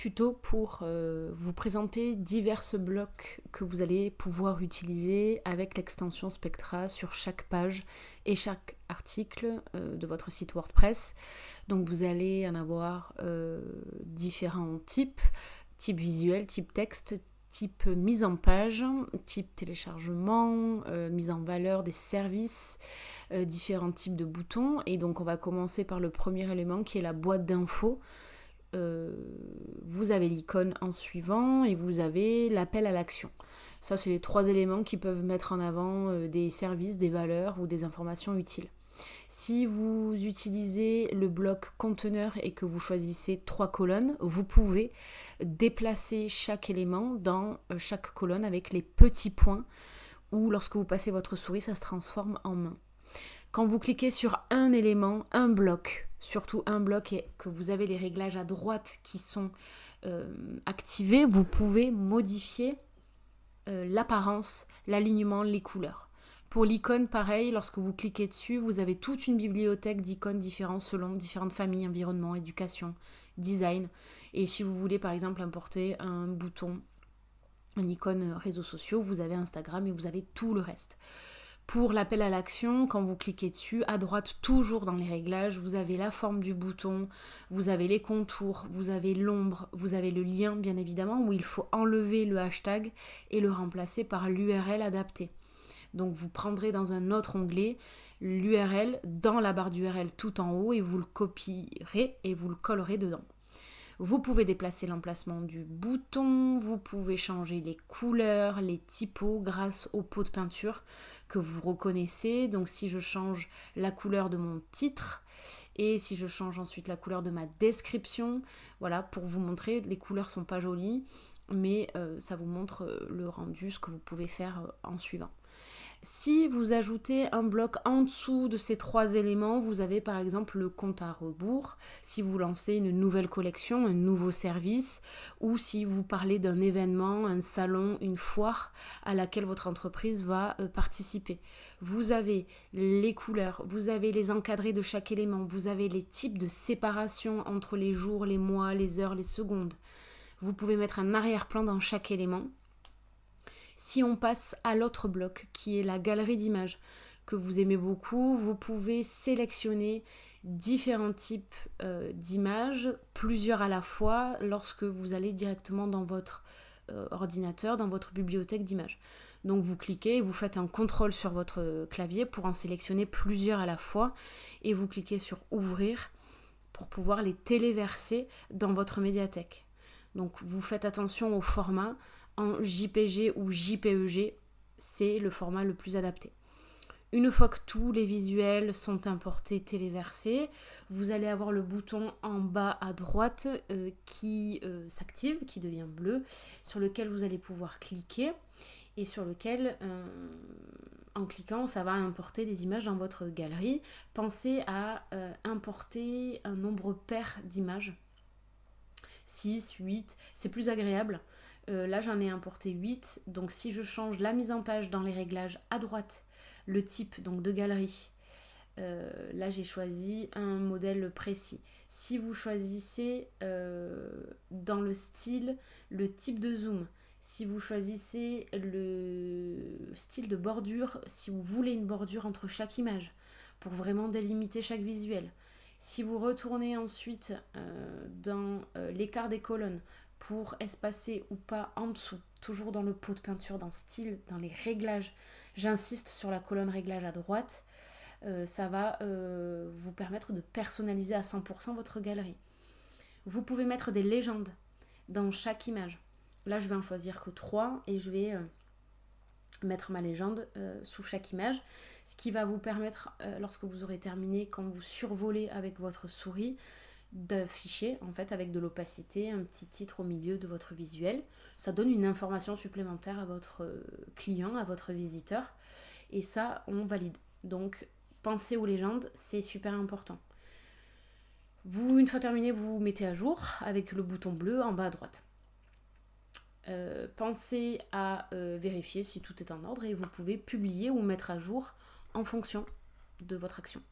tuto pour vous présenter divers blocs que vous allez pouvoir utiliser avec l'extension Spectra sur chaque page et chaque article de votre site WordPress. Donc vous allez en avoir différents types visuel, type texte, type mise en page, type téléchargement, mise en valeur des services, différents types de boutons. Et donc on va commencer par le premier élément qui est la boîte d'infos. Vous avez l'icône en suivant et vous avez l'appel à l'action. Ça, c'est les 3 éléments qui peuvent mettre en avant des services, des valeurs ou des informations utiles. Si vous utilisez le bloc conteneur et que vous choisissez 3 colonnes, vous pouvez déplacer chaque élément dans chaque colonne avec les petits points ou lorsque vous passez votre souris, ça se transforme en main. Quand vous cliquez sur un élément, un bloc, surtout un bloc et que vous avez les réglages à droite qui sont activés, vous pouvez modifier l'apparence, l'alignement, les couleurs. Pour l'icône, pareil, lorsque vous cliquez dessus, vous avez toute une bibliothèque d'icônes différentes selon différentes familles, environnement, éducation, design. Et si vous voulez par exemple importer un bouton, une icône réseaux sociaux, vous avez Instagram et vous avez tout le reste. Pour l'appel à l'action, quand vous cliquez dessus, à droite, toujours dans les réglages, vous avez la forme du bouton, vous avez les contours, vous avez l'ombre, vous avez le lien bien évidemment, où il faut enlever le hashtag et le remplacer par l'URL adaptée. Donc vous prendrez dans un autre onglet l'URL dans la barre d'URL tout en haut et vous le copierez et vous le collerez dedans. Vous pouvez déplacer l'emplacement du bouton, vous pouvez changer les couleurs, les typos grâce au pot de peinture que vous reconnaissez. Donc si je change la couleur de mon titre et si je change ensuite la couleur de ma description, voilà, pour vous montrer, les couleurs sont pas jolies, mais ça vous montre le rendu, ce que vous pouvez faire en suivant. Si vous ajoutez un bloc en dessous de ces 3 éléments, vous avez par exemple le compte à rebours, si vous lancez une nouvelle collection, un nouveau service, ou si vous parlez d'un événement, un salon, une foire à laquelle votre entreprise va participer. Vous avez les couleurs, vous avez les encadrés de chaque élément, vous avez les types de séparation entre les jours, les mois, les heures, les secondes. Vous pouvez mettre un arrière-plan dans chaque élément. Si on passe à l'autre bloc, qui est la galerie d'images, que vous aimez beaucoup, vous pouvez sélectionner différents types d'images, plusieurs à la fois, lorsque vous allez directement dans votre ordinateur, dans votre bibliothèque d'images. Donc vous cliquez, vous faites un contrôle sur votre clavier pour en sélectionner plusieurs à la fois, et vous cliquez sur ouvrir pour pouvoir les téléverser dans votre médiathèque. Donc vous faites attention au format. En JPG ou JPEG, c'est le format le plus adapté. Une fois que tous les visuels sont importés, téléversés, vous allez avoir le bouton en bas à droite qui s'active, qui devient bleu, sur lequel vous allez pouvoir cliquer et sur lequel, en cliquant, ça va importer les images dans votre galerie. Pensez à importer un nombre pair d'images. 6, 8, c'est plus agréable. Là j'en ai importé 8, donc si je change la mise en page dans les réglages à droite, le type donc de galerie, là j'ai choisi un modèle précis. Si vous choisissez dans le style, le type de zoom, si vous choisissez le style de bordure, si vous voulez une bordure entre chaque image, pour vraiment délimiter chaque visuel. Si vous retournez ensuite dans l'écart des colonnes, pour espacer ou pas en dessous, toujours dans le pot de peinture, dans style, dans les réglages, j'insiste sur la colonne réglage à droite, ça va vous permettre de personnaliser à 100% votre galerie. Vous pouvez mettre des légendes dans chaque image. Là je vais en choisir que 3 et je vais mettre ma légende sous chaque image, ce qui va vous permettre, lorsque vous aurez terminé, quand vous survolez avec votre souris, d'afficher en fait avec de l'opacité un petit titre au milieu de votre visuel. Ça donne une information supplémentaire à votre client, à votre visiteur, et ça on valide. Donc pensez aux légendes, c'est super important. Vous, une fois terminé, vous mettez à jour avec le bouton bleu en bas à droite. Pensez à vérifier si tout est en ordre et vous pouvez publier ou mettre à jour en fonction de votre action.